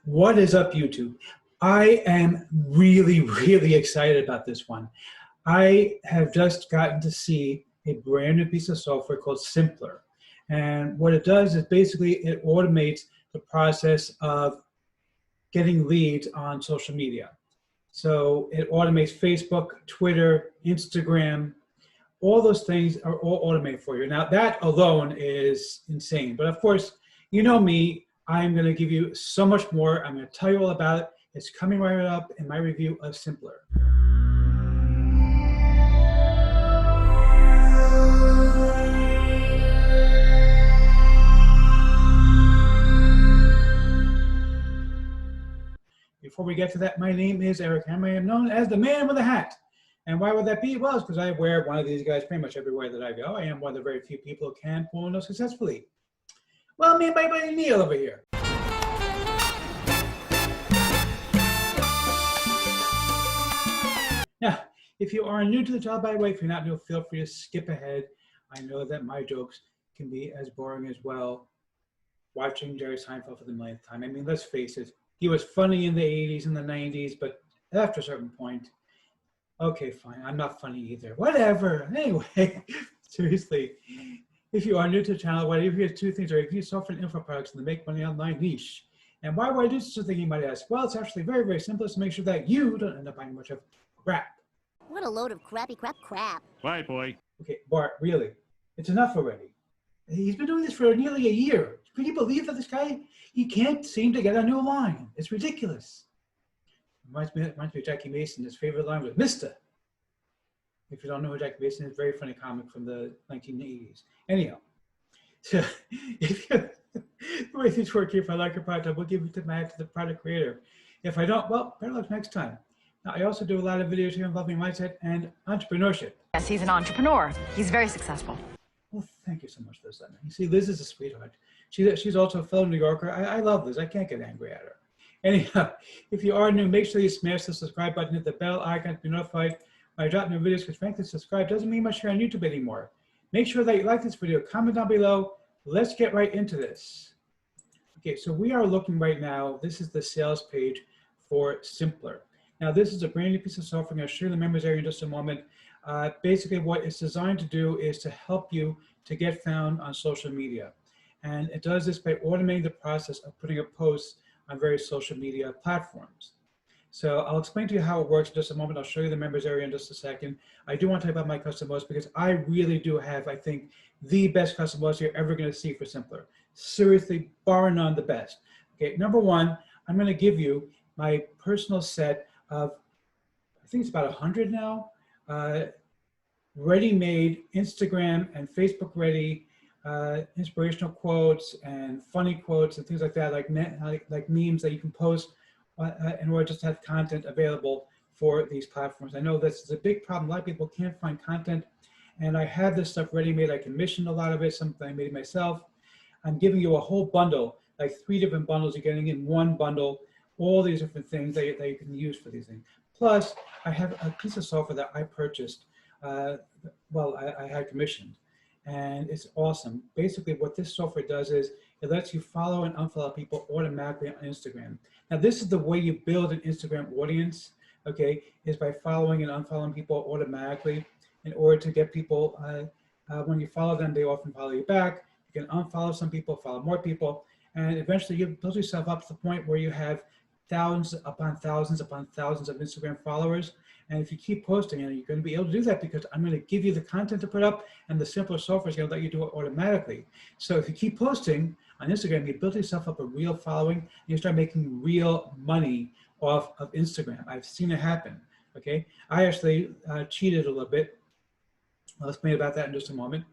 What is up, YouTube? I am really excited about this one. I have just gotten to see a brand new piece of software called Simplrr. And what it does is basically it automates the process of getting leads on social media. So it automates Facebook, Twitter, Instagram, all those things are all automated for you. Now that alone is insane. But of course, you know me, I'm gonna give you so much more. I'm gonna tell you all about it. It's coming right up in my review of Simplrr. Before we get to that, my name is Eric and I am known as the man with a hat. And why would that be? Well, it's because I wear one of these guys pretty much everywhere that I go. I am one of the very few people who can pull one successfully. Well, me and my buddy Neil over here. Now, if you are new to the channel, by the way, if you're not new, feel free to skip ahead. I know that my jokes can be as boring as well. Watching Jerry Seinfeld for the millionth time. I mean, let's face it, he was funny in the 80s and the 90s, but after a certain point, okay, fine, I'm not funny either. Whatever. Anyway, seriously, if you are new to the channel, what if you have two things, or if you software and info products in the make money online niche. And why would I do such a thing, you might ask? Well, it's actually very simple. It's to make sure that you don't end up buying much of crap. What a load of crappy crap. Bye, boy. Okay, Bart, really, it's enough already. He's been doing this for nearly a year. Can you believe that this guy, he can't seem to get a new line? It's ridiculous. Reminds me of Jackie Mason. His favorite line was "Mister." If you don't know who Jackie Mason is, very funny comic from the 1980s. Anyhow, so if you, the way things work here, if I like your product, I will give it to the product creator. If I don't, well, better luck next time. Now, I also do a lot of videos here involving mindset and entrepreneurship. Yes, he's an entrepreneur. He's very successful. Well, thank you so much, Liz. You see, Liz is a sweetheart. She's also a fellow New Yorker. I love Liz. I can't get angry at her. Anyhow, if you are new, make sure you smash the subscribe button, hit the bell icon to be notified when I drop new videos, because frankly, subscribe doesn't mean much here on YouTube anymore. Make sure that you like this video, comment down below. Let's get right into this. Okay, so we are looking right now, this is the sales page for Simplrr. Now, this is a brand new piece of software. I'm going to show you the members area in just a moment. Basically, what it's designed to do is to help you to get found on social media. And it does this by automating the process of putting up posts on various social media platforms. So I'll explain to you how it works in just a moment. I'll show you the members area in just a second. I do want to talk about my custom host because I really do have, I think, the best custom host you're ever going to see for Simplrr. Seriously, bar none, the best. Okay, number one, I'm going to give you my personal set of, I think it's about 100 now, ready-made Instagram and Facebook ready inspirational quotes and funny quotes and things like that, like memes that you can post in order just to have content available for these platforms. I know this is a big problem. A lot of people can't find content, and I have this stuff ready-made. I commissioned a lot of it, something I made myself. I'm giving you a whole bundle, like 3 different bundles. You're getting in one bundle all these different things that you can use for these things. Plus, I have a piece of software that I purchased, I had commissioned, and it's awesome. Basically, what this software does is it lets you follow and unfollow people automatically on Instagram. Now, this is the way you build an Instagram audience, okay, is by following and unfollowing people automatically in order to get people, when you follow them, they often follow you back. You can unfollow some people, follow more people, and eventually you build yourself up to the point where you have thousands upon thousands upon thousands of Instagram followers. And if you keep posting, and you're going to be able to do that because I'm going to give you the content to put up, and the Simplrr software is going to let you do it automatically. So if you keep posting on Instagram, you build yourself up a real following, and you start making real money off of Instagram. I've seen it happen, okay? I actually cheated a little bit. I'll explain about that in just a moment.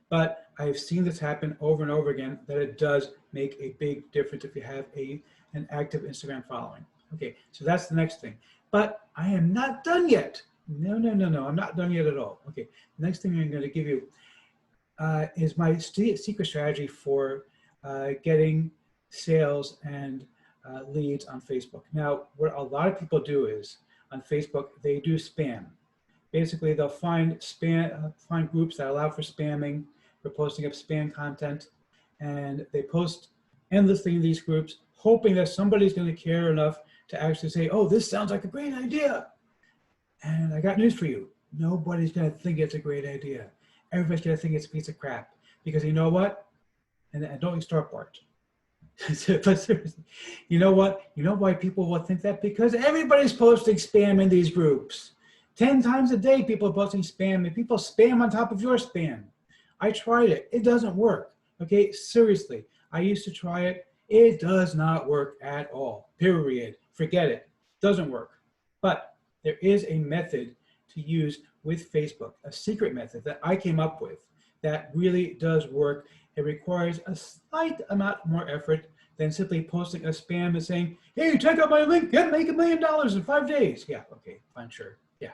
But I've seen this happen over and over again, that it does make a big difference if you have an active Instagram following. Okay, so that's the next thing. But I am not done yet. No, I'm not done yet at all. Okay, the next thing I'm going to give you is my secret strategy for getting sales and leads on Facebook. Now, what a lot of people do is, on Facebook, they do spam. Basically, they'll find groups that allow for spamming, for posting up spam content, and they post endlessly in these groups, hoping that somebody's going to care enough to actually say, oh, this sounds like a great idea. And I got news for you. Nobody's going to think it's a great idea. Everybody's going to think it's a piece of crap. Because you know what? And don't you start part. But seriously, you know what? You know why people will think that? Because everybody's posting spam in these groups. 10 times a day, people are posting spam, and people spam on top of your spam. I tried it. It doesn't work. Okay, seriously. I used to try it. It does not work at all. Period. Forget it. Doesn't work. But there is a method to use with Facebook, a secret method that I came up with that really does work. It requires a slight amount more effort than simply posting a spam and saying, hey, check out my link, get make $1 million in 5 days. Yeah, okay, fine, sure. Yeah,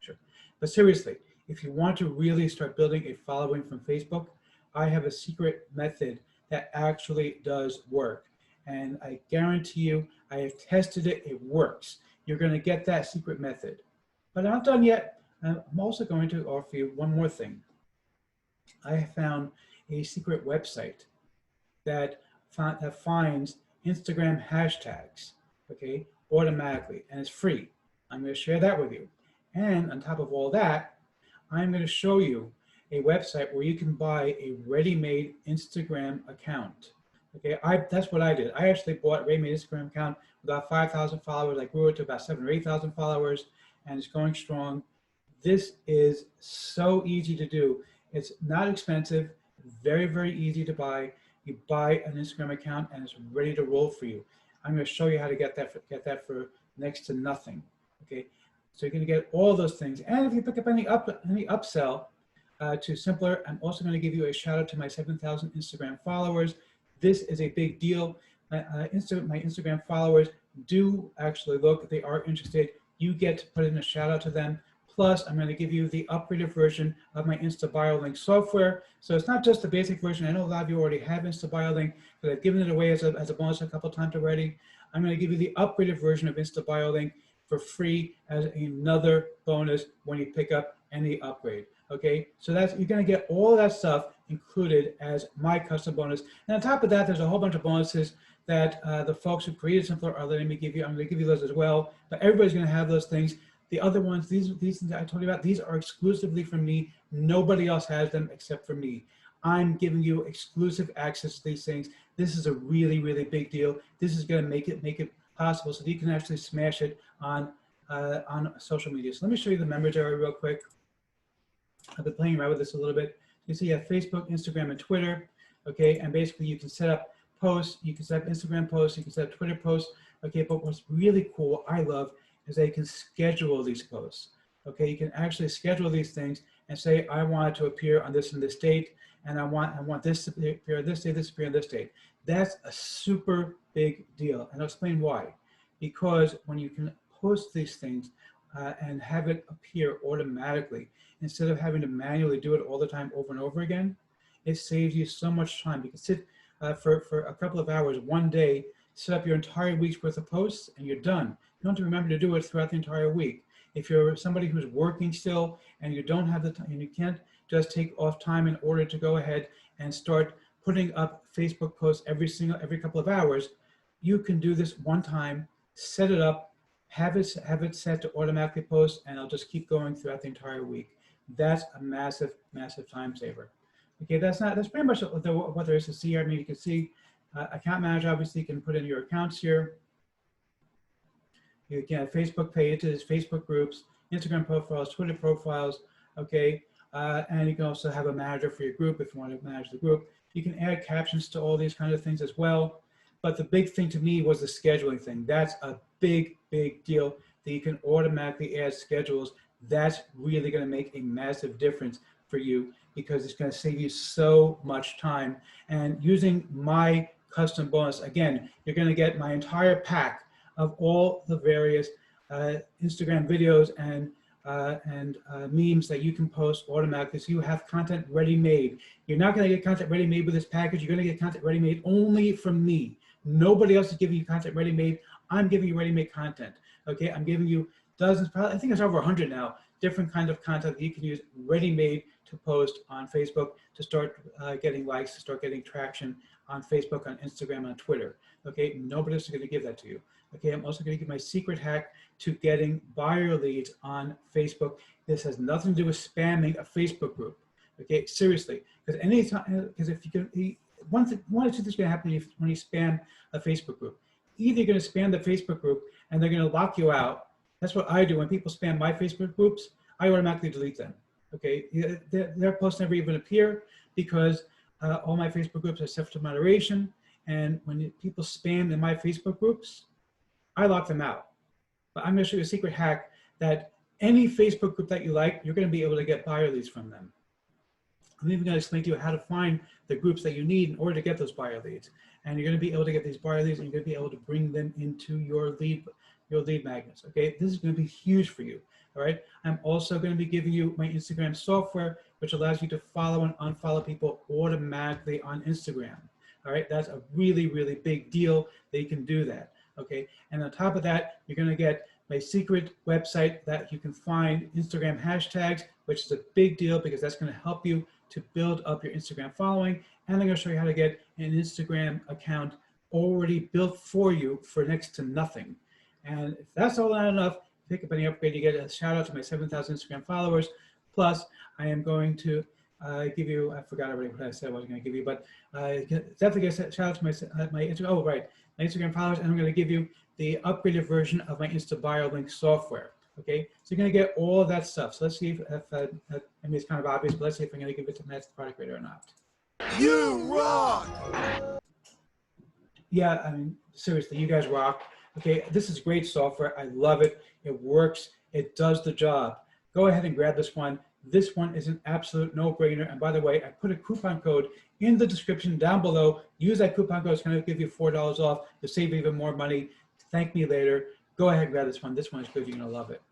sure. But seriously, if you want to really start building a following from Facebook, I have a secret method that actually does work. And I guarantee you, I have tested it, it works. You're gonna get that secret method. But I'm not done yet. I'm also going to offer you one more thing. I have found a secret website that finds Instagram hashtags, okay, automatically, and it's free. I'm going to share that with you. And on top of all that, I'm going to show you a website where you can buy a ready-made Instagram account. Okay, that's what I did. I actually bought a ready-made Instagram account with about 5,000 followers. I grew it to about 7,000 or 8,000 followers, and it's going strong. This is so easy to do. It's not expensive, very, very easy to buy. You buy an Instagram account and it's ready to roll for you. I'm going to show you how to get that for next to nothing. Okay, so you're going to get all those things. And if you pick up any upsell to Simplrr, I'm also going to give you a shout out to my 7,000 Instagram followers. This is a big deal. My Instagram followers do actually look, they are interested. You get to put in a shout out to them. Plus, I'm going to give you the upgraded version of my InstaBioLink software. So it's not just the basic version. I know a lot of you already have InstaBioLink, but I've given it away as a bonus a couple times already. I'm going to give you the upgraded version of InstaBioLink for free as another bonus when you pick up any upgrade. Okay, so you're going to get all that stuff included as my custom bonus. And on top of that, there's a whole bunch of bonuses that the folks who created Simplrr are letting me give you. I'm going to give you those as well. But everybody's going to have those things. The other ones, these things that I told you about, these are exclusively from me. Nobody else has them except for me. I'm giving you exclusive access to these things. This is a really, really big deal. This is going to make it possible so that you can actually smash it on social media. So let me show you the members area real quick. I've been playing around with this a little bit. You see you have Facebook, Instagram, and Twitter. Okay, and basically you can set up posts, you can set up Instagram posts, you can set up Twitter posts. Okay, but what's really cool, I love, is they can schedule these posts. Okay, you can actually schedule these things and say, I want it to appear on this and this date, and I want this to appear on this date, this to appear on this date. That's a super big deal, and I'll explain why. Because when you can post these things and have it appear automatically, instead of having to manually do it all the time over and over again, it saves you so much time. You can sit for a couple of hours, one day, set up your entire week's worth of posts, and you're done. You don't have to remember to do it throughout the entire week. If you're somebody who's working still and you don't have the time, and you can't just take off time in order to go ahead and start putting up Facebook posts every couple of hours, you can do this one time, set it up, have it set to automatically post, and it'll just keep going throughout the entire week. That's a massive, massive time saver. Okay, that's pretty much what there is to see here. I mean, you can see account manager, obviously you can put in your accounts here. You can have Facebook pages, Facebook groups, Instagram profiles, Twitter profiles, okay? And you can also have a manager for your group if you want to manage the group. You can add captions to all these kind of things as well. But the big thing to me was the scheduling thing. That's a big, big deal that you can automatically add schedules. That's really going to make a massive difference for you because it's going to save you so much time. And using my custom bonus, again, you're going to get my entire pack of all the various Instagram videos and memes that you can post automatically. So you have content ready-made. You're not going to get content ready-made with this package. You're going to get content ready-made only from me. Nobody else is giving you content ready-made. I'm giving you ready-made content. Okay, I'm giving you dozens, probably, I think it's over 100 now, different kinds of content that you can use ready-made to post on Facebook to start getting likes, to start getting traction on Facebook, on Instagram, on Twitter. Okay, nobody else is going to give that to you. Okay, I'm also going to give my secret hack to getting buyer leads on Facebook. This has nothing to do with spamming a Facebook group. Okay, seriously, because if you can, one or two things are going to happen when you spam a Facebook group. Either you're going to spam the Facebook group and they're going to lock you out. That's what I do. When people spam my Facebook groups, I automatically delete them. Okay, their posts never even appear because all my Facebook groups are set to moderation. And when people spam in my Facebook groups, I lock them out. But I'm going to show you a secret hack that any Facebook group that you like, you're going to be able to get buyer leads from them. I'm even going to explain to you how to find the groups that you need in order to get those buyer leads. And you're going to be able to get these buyer leads and you're going to be able to bring them into your lead magnets. Okay, this is going to be huge for you. All right, I'm also going to be giving you my Instagram software, which allows you to follow and unfollow people automatically on Instagram. All right, that's a really, really big deal that you can do that. Okay, and on top of that, you're going to get my secret website that you can find Instagram hashtags, which is a big deal because that's going to help you to build up your Instagram following. And I'm going to show you how to get an Instagram account already built for you for next to nothing. And if that's all not enough, pick up any upgrade, you get a shout out to my 7,000 Instagram followers. Plus, I am going to give you, I forgot already what I said I was going to give you, but definitely get a shout out to my Instagram followers, and I'm going to give you the upgraded version of my InstaBio link software. Okay, so you're going to get all of that stuff. So let's see if I mean, it's kind of obvious, but let's see if I'm going to give it to Matt's product creator or not. You rock! Yeah, I mean, seriously, you guys rock. Okay, this is great software. I love it. It works. It does the job. Go ahead and grab this one. This one is an absolute no-brainer. And by the way, I put a coupon code in the description down below. Use that coupon code. It's going to give you $4 off to save even more money. Thank me later. Go ahead and grab this one. This one is good. You're going to love it.